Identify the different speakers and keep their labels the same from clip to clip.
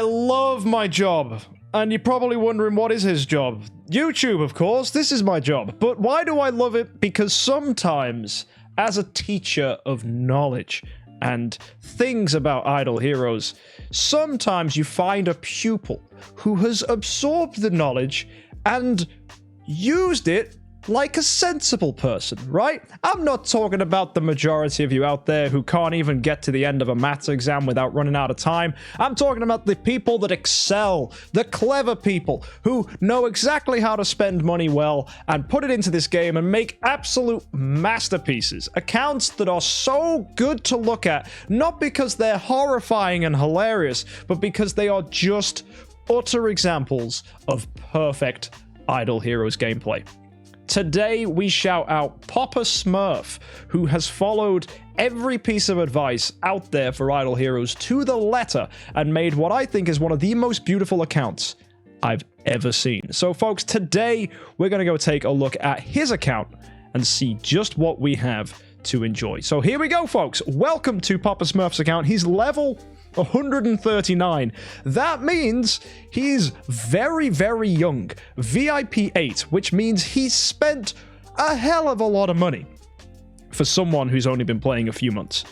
Speaker 1: love my job. And you're probably wondering, what is his job? YouTube, of course. This is my job. But why do I love it? Because sometimes, as a teacher of knowledge and things about Idle Heroes, sometimes you find a pupil who has absorbed the knowledge and used it like a sensible person, right? I'm not talking about the majority of you out there who can't even get to the end of a maths exam without running out of time. I'm talking about the people that excel, the clever people who know exactly how to spend money well and put it into this game and make absolute masterpieces. Accounts that are so good to look at, not because they're horrifying and hilarious, but because they are just utter examples of perfect Idle Heroes gameplay. Today, we shout out Papa Smurf, who has followed every piece of advice out there for Idle Heroes to the letter and made what I think is one of the most beautiful accounts I've ever seen. So, folks, today we're going to go take a look at his account and see just what we have to enjoy. So here we go, folks. Welcome to Papa Smurf's account. He's level 139. That means he's very, very young. VIP 8, which means he's spent a hell of a lot of money for someone who's only been playing a few months.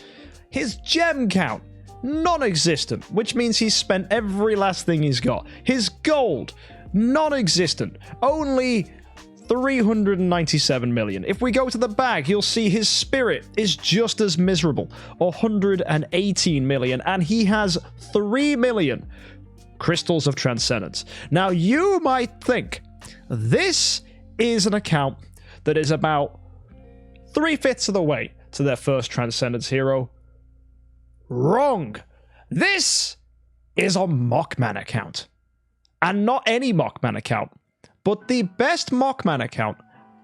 Speaker 1: His gem count, non-existent, which means he's spent every last thing he's got. His gold, non-existent, only 397 million. If we go to the bag, you'll see his spirit is just as miserable, 118 million, and he has 3 million crystals of transcendence. Now, you might think this is an account that is about 3/5 of the way to their first transcendence hero. Wrong. This is a Mockman account, and not any Mockman account, but the best Mockman account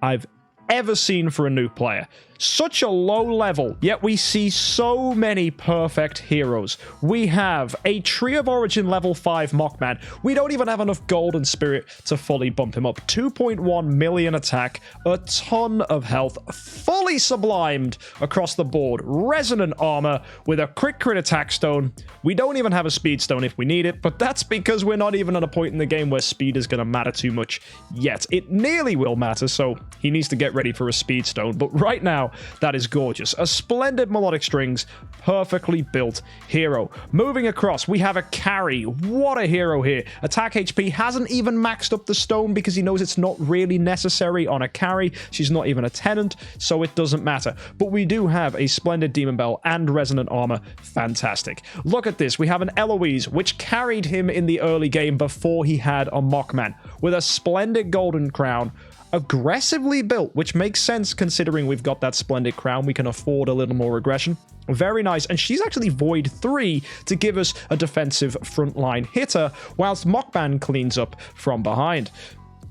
Speaker 1: I've ever seen for a new player. Such a low level, yet we see so many perfect heroes. We have a Tree of Origin level 5 Mockman. We don't even have enough gold and spirit to fully bump him up. 2.1 million attack, a ton of health, fully sublimed across the board. Resonant armor with a crit attack stone. We don't even have a speed stone if we need it, but that's because we're not even at a point in the game where speed is going to matter too much yet. It nearly will matter, so he needs to get ready for a speed stone, but right now, that is gorgeous. A splendid melodic strings, perfectly built hero. Moving across, we have a carry. What a hero here. Attack HP hasn't even maxed up the stone because he knows it's not really necessary on a carry. She's not even a tenant, so it doesn't matter. But we do have a splendid demon bell and resonant armor. Fantastic. Look at this. We have an Eloise, which carried him in the early game before he had a Mockman, with a splendid golden crown, aggressively built, which makes sense considering we've got that splendid crown. We can afford a little more aggression. Very nice. And she's actually Void 3 to give us a defensive frontline hitter, whilst Mockman cleans up from behind.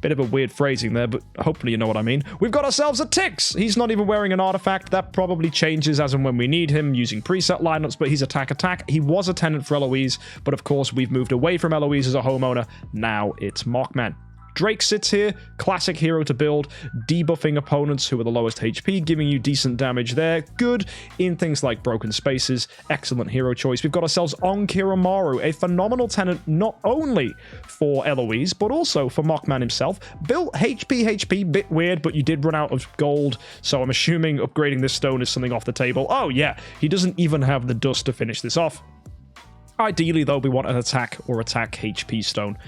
Speaker 1: Bit of a weird phrasing there, but hopefully you know what I mean. We've got ourselves a Tix. He's not even wearing an artifact. That probably changes as and when we need him using preset lineups, but he's attack. He was a tenant for Eloise, but of course we've moved away from Eloise as a homeowner. Now it's Mockman. Drake sits here, classic hero to build, debuffing opponents who are the lowest HP, giving you decent damage there. Good in things like broken spaces, excellent hero choice. We've got ourselves Onkiramaru, a phenomenal tenant not only for Eloise, but also for Mockman himself. Built HP, bit weird, but you did run out of gold, so I'm assuming upgrading this stone is something off the table. Oh yeah, he doesn't even have the dust to finish this off. Ideally though, we want an attack or attack HP stone.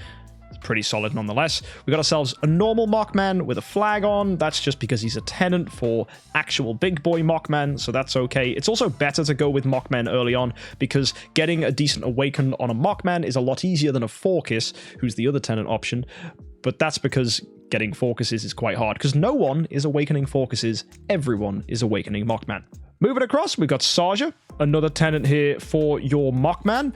Speaker 1: Pretty solid nonetheless. We got ourselves a normal Mockman with a flag on. That's just because he's a tenant for actual big boy Mockman, so that's okay. It's also better to go with Mockman early on because getting a decent awaken on a Mockman is a lot easier than a Forcus, who's the other tenant option. But that's because getting Forcuses is quite hard because no one is awakening Forcuses. Everyone is awakening Mockman. Moving across, we've got Saja, another tenant here for your Mockman.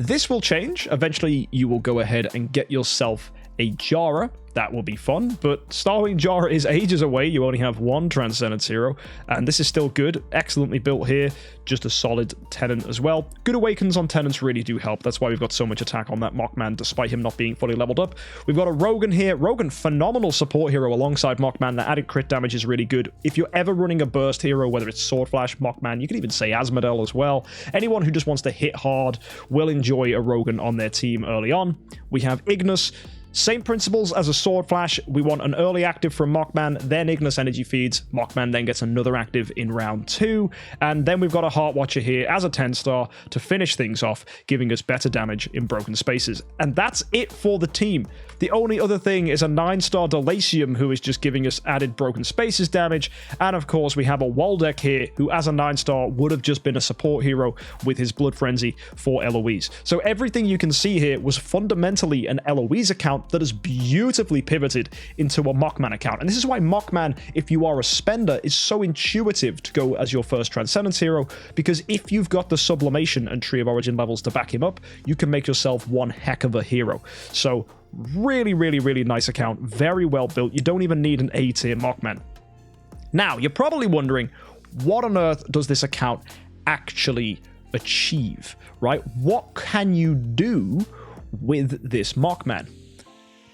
Speaker 1: This will change. Eventually, you will go ahead and get yourself a Jara. That will be fun, but Starwing Jara is ages away. You only have one Transcendence hero, and this is still good. Excellently built here. Just a solid Tenant as well. Good awakens on Tenants really do help. That's why we've got so much attack on that Mockman, despite him not being fully leveled up. We've got a Rogan here. Rogan, phenomenal support hero alongside Mockman. The added crit damage is really good. If you're ever running a burst hero, whether it's Sword Flash, Mockman, you could even say Asmodel as well. Anyone who just wants to hit hard will enjoy a Rogan on their team early on. We have Ignis. Same principles as a Sword Flash. We want an early active from Mockman, then Ignis energy feeds. Mockman then gets another active in round 2. And then we've got a Heart Watcher here as a 10-star to finish things off, giving us better damage in broken spaces. And that's it for the team. The only other thing is a 9-star Delacium, who is just giving us added broken spaces damage. And of course, we have a Waldeck here, who as a 9-star would have just been a support hero with his Blood Frenzy for Eloise. So everything you can see here was fundamentally an Eloise account that has beautifully pivoted into a Mockman account. And this is why Mockman, if you are a spender, is so intuitive to go as your first Transcendence hero, because if you've got the Sublimation and Tree of Origin levels to back him up, you can make yourself one heck of a hero. So really, really, really nice account. Very well built. You don't even need an A-tier Mockman. Now, you're probably wondering, what on earth does this account actually achieve, right? What can you do with this Mockman?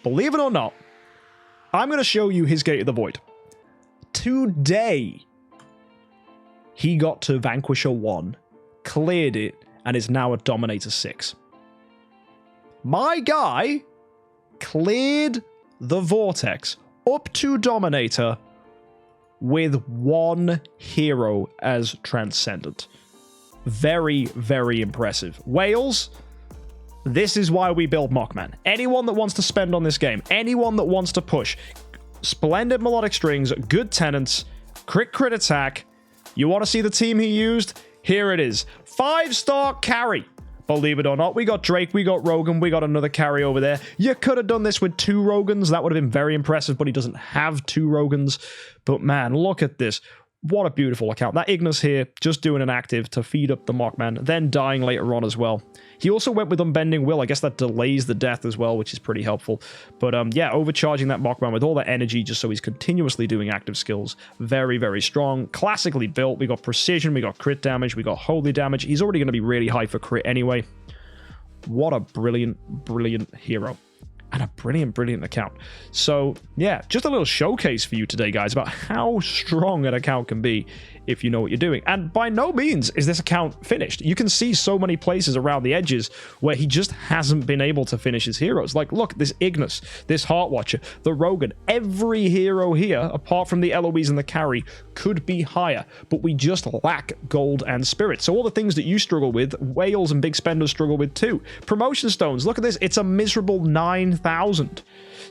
Speaker 1: Believe it or not, I'm going to show you his Gate of the Void. Today, he got to Vanquisher 1, cleared it, and is now a Dominator 6. My guy cleared the Vortex up to Dominator with one hero as Transcendent. Very, very impressive. Wales, this is why we build Mockman. Anyone that wants to spend on this game, anyone that wants to push, splendid melodic strings, good tenants, crit attack. You want to see the team he used? Here it is. 5-star carry. Believe it or not, we got Drake, we got Rogan, we got another carry over there. You could have done this with 2 Rogans. That would have been very impressive, but he doesn't have 2 Rogans. But man, look at this. What a beautiful account. That Ignis here, just doing an active to feed up the Mockman, then dying later on as well. He also went with Unbending Will. I guess that delays the death as well, which is pretty helpful. But yeah, overcharging that Mockman with all that energy just so he's continuously doing active skills. Very, very strong. Classically built. We got precision, we got crit damage, we got holy damage. He's already going to be really high for crit anyway. What a brilliant, brilliant hero. And a brilliant, brilliant account. So, yeah, just a little showcase for you today, guys, about how strong an account can be if you know what you're doing. And by no means is this account finished. You can see so many places around the edges where he just hasn't been able to finish his heroes. Like, look, this Ignis, this Heart Watcher, the Rogan, every hero here, apart from the Eloise and the carry, could be higher, but we just lack gold and spirit. So all the things that you struggle with, whales and big spenders struggle with too. Promotion stones, look at this, it's a miserable 9,000.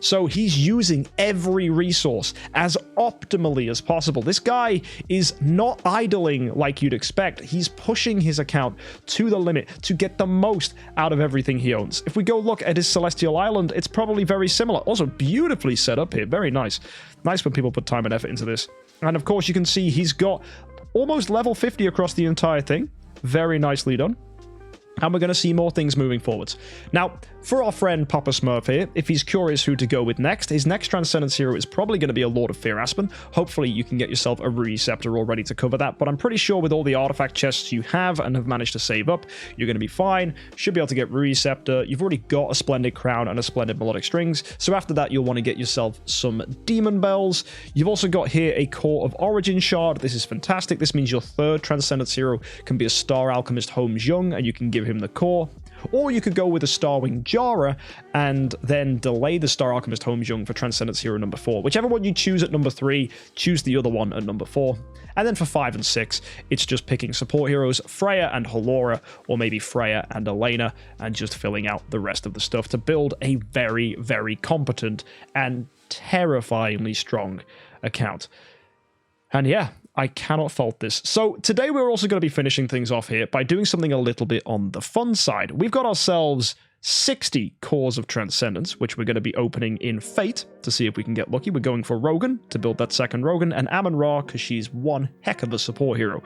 Speaker 1: So he's using every resource as optimally as possible. This guy is not idling like you'd expect. He's pushing his account to the limit to get the most out of everything he owns. If we go look at his Celestial Island, it's probably very similar. Also beautifully set up here. Very nice. Nice when people put time and effort into this. And of course, you can see he's got almost level 50 across the entire thing. Very nicely done. And we're going to see more things moving forwards. Now, for our friend Papa Smurf here, if he's curious who to go with next, his next Transcendence hero is probably going to be a Lord of Fear Aspen. Hopefully you can get yourself a Rui Scepter all ready to cover that, but I'm pretty sure with all the artifact chests you have and have managed to save up, you're going to be fine. Should be able to get Rui Scepter. You've already got a Splendid Crown and a Splendid Melodic Strings, so after that you'll want to get yourself some Demon Bells. You've also got here a Core of Origin Shard. This is fantastic. This means your third Transcendence hero can be a Star Alchemist Holmes Young, and you can give him the core. Or you could go with a Starwing Jara and then delay the Star Alchemist Holmes Young for Transcendence Hero number 4. Whichever one you choose at number 3, choose the other one at number 4. And then for 5 and 6, it's just picking support heroes, Freya and Halora, or maybe Freya and Elena, and just filling out the rest of the stuff to build a very, very competent and terrifyingly strong account. And yeah, I cannot fault this. So today we're also going to be finishing things off here by doing something a little bit on the fun side. We've got ourselves 60 cores of Transcendence, which we're going to be opening in Fate to see if we can get lucky. We're going for Rogan to build that second Rogan, and Amun-Ra because she's one heck of a support hero.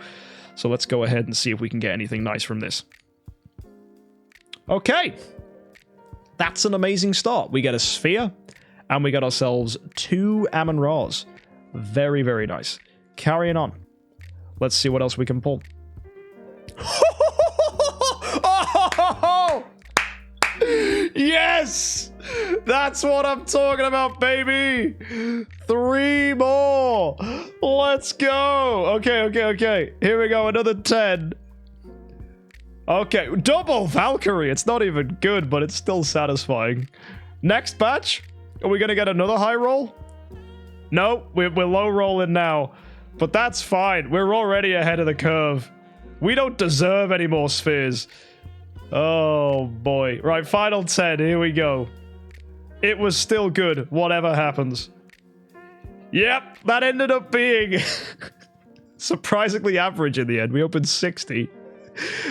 Speaker 1: So let's go ahead and see if we can get anything nice from this. Okay. That's an amazing start. We get a sphere, and we got ourselves 2 Ammon-Ra's. Very, very nice. Carrying on. Let's see what else we can pull. Yes! That's what I'm talking about, baby! 3 more! Let's go! Okay. Here we go, another 10. Okay, double Valkyrie. It's not even good, but it's still satisfying. Next batch? Are we gonna get another high roll? No, we're low rolling now. But that's fine. We're already ahead of the curve. We don't deserve any more spheres. Oh, boy. Right, final 10. Here we go. It was still good, whatever happens. Yep, that ended up being surprisingly average in the end. We opened 60.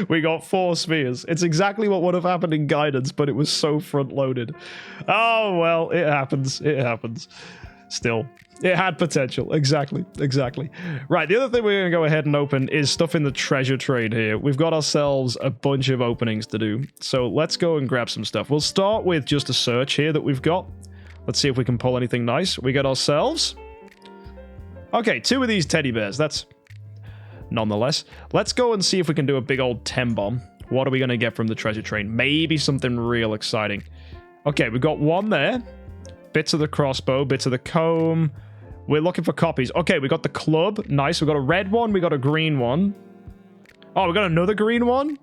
Speaker 1: We got 4 spheres. It's exactly what would have happened in guidance, but it was so front-loaded. Oh, well, it happens. It happens. Still, it had potential. Exactly. Right, the other thing we're going to go ahead and open is stuff in the treasure trade here. We've got ourselves a bunch of openings to do, so let's go and grab some stuff. We'll start with just a search here that we've got. Let's see if we can pull anything nice. We got ourselves... Okay, 2 of these teddy bears. That's... Nonetheless, let's go and see if we can do a big old 10 bomb. What are we going to get from the treasure train? Maybe something real exciting. Okay, we've got 1 there. Bits of the crossbow, bits of the comb. We're looking for copies. Okay, we got the club. Nice. We got a red one. We got a green one. Oh, we got another green one?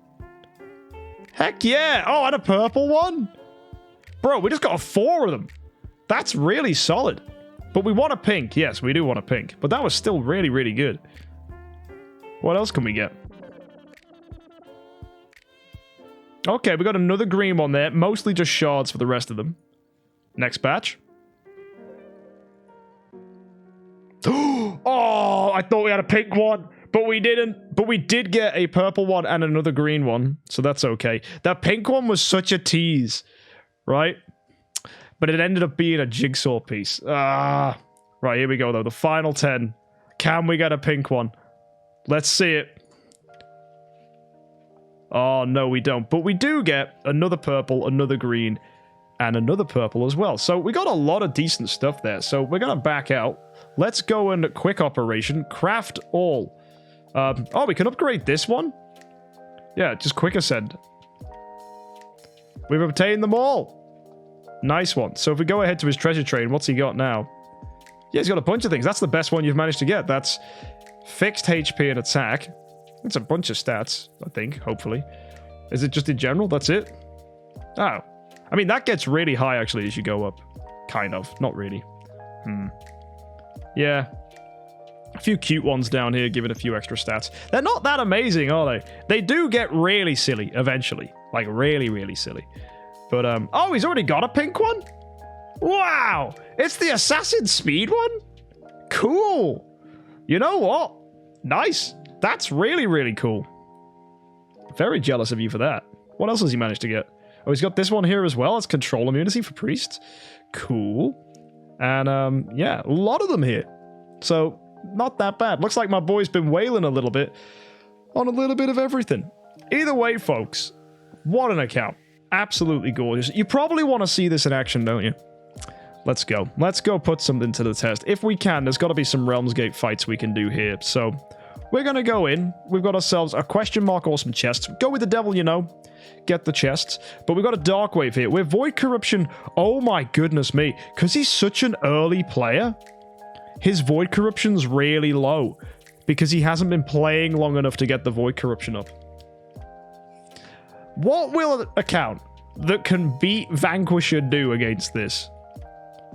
Speaker 1: Heck yeah. Oh, and a purple one? Bro, we just got 4 of them. That's really solid. But we want a pink. Yes, we do want a pink. But that was still really, really good. What else can we get? Okay, we got another green one there. Mostly just shards for the rest of them. Next batch. Oh, I thought we had a pink one, but we didn't. But we did get a purple one and another green one, so that's okay. That pink one was such a tease, right? But it ended up being a jigsaw piece. Right, here we go, though. The final 10. Can we get a pink one? Let's see it. Oh, no, we don't. But we do get another purple, another green, and another purple as well. So we got a lot of decent stuff there. So we're going to back out. Let's go and quick operation. Craft all. Oh, we can upgrade this one? Yeah, just quick ascend. We've obtained them all. Nice one. So if we go ahead to his treasure train, what's he got now? Yeah, he's got a bunch of things. That's the best one you've managed to get. That's fixed HP and attack. That's a bunch of stats, I think, hopefully. Is it just in general? That's it? Oh. I mean, that gets really high, actually, as you go up. Kind of. Not really. Yeah. A few cute ones down here, giving a few extra stats. They're not that amazing, are they? They do get really silly, eventually. Like, really, really silly. But, oh, he's already got a pink one? Wow! It's the Assassin Speed one? Cool! You know what? Nice. That's really, really cool. Very jealous of you for that. What else has he managed to get? Oh, he's got this one here as well. It's control immunity for priests. Cool. And, yeah, a lot of them here. So, not that bad. Looks like my boy's been wailing a little bit on a little bit of everything. Either way, folks, what an account. Absolutely gorgeous. You probably want to see this in action, don't you? Let's go. Let's go put something to the test. If we can, there's got to be some Realms Gate fights we can do here. So, we're going to go in. We've got ourselves a question mark or some chests. Go with the devil, you know. Get the chests. But we've got a Dark Wave here. We're Void Corruption. Oh my goodness me. Because he's such an early player, his Void Corruption's really low. Because he hasn't been playing long enough to get the Void Corruption up. What will an account that can beat Vanquisher do against this?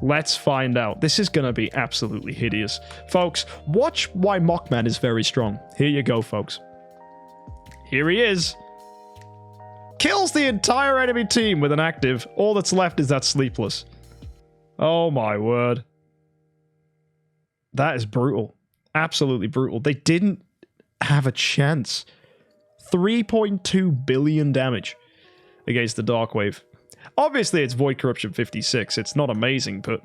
Speaker 1: Let's find out. This is going to be absolutely hideous. Folks, watch why Mockman is very strong. Here you go, folks. Here he is. Kills the entire enemy team with an active. All that's left is that Sleepless. Oh my word. That is brutal. Absolutely brutal. They didn't have a chance. 3.2 billion damage against the Dark Wave. Obviously, it's Void Corruption 56. It's not amazing, but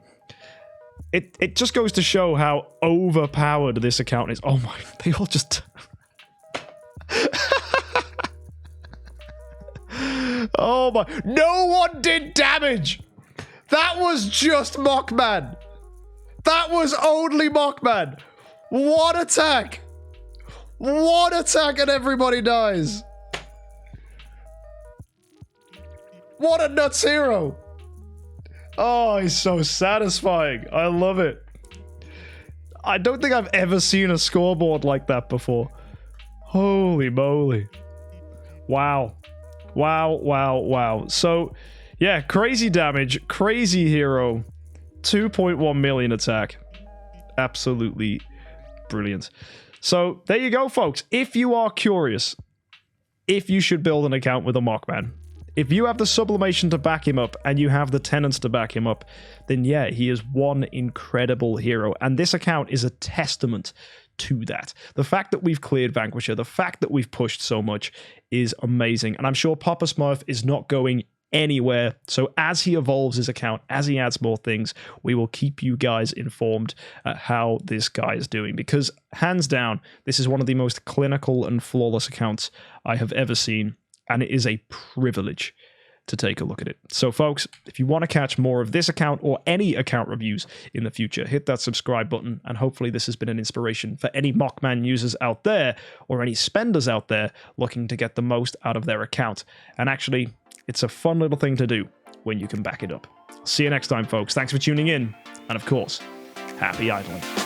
Speaker 1: it just goes to show how overpowered this account is. Oh my, they all just... Oh my. No one did damage. That was just Mockman. That was only Mockman. One attack. One attack and everybody dies. What a nuts hero. Oh, he's so satisfying. I love it. I don't think I've ever seen a scoreboard like that before. Holy moly. Wow. Wow, wow, wow. So, yeah, crazy damage, crazy hero, 2.1 million attack. Absolutely brilliant. So, there you go, folks. If you are curious if you should build an account with a Mockman, if you have the sublimation to back him up and you have the tenants to back him up, then yeah, he is one incredible hero. And this account is a testament to that. The fact that we've cleared Vanquisher, the fact that we've pushed so much is amazing. And I'm sure Papa Smurf is not going anywhere. So as he evolves his account, as he adds more things, we will keep you guys informed how this guy is doing. Because hands down, this is one of the most clinical and flawless accounts I have ever seen. And it is a privilege to take a look at it. So folks, if you want to catch more of this account or any account reviews in the future, hit that subscribe button, and hopefully this has been an inspiration for any Mockman users out there or any spenders out there looking to get the most out of their account. And actually, it's a fun little thing to do when you can back it up. See you next time, folks. Thanks for tuning in, and of course, happy idling.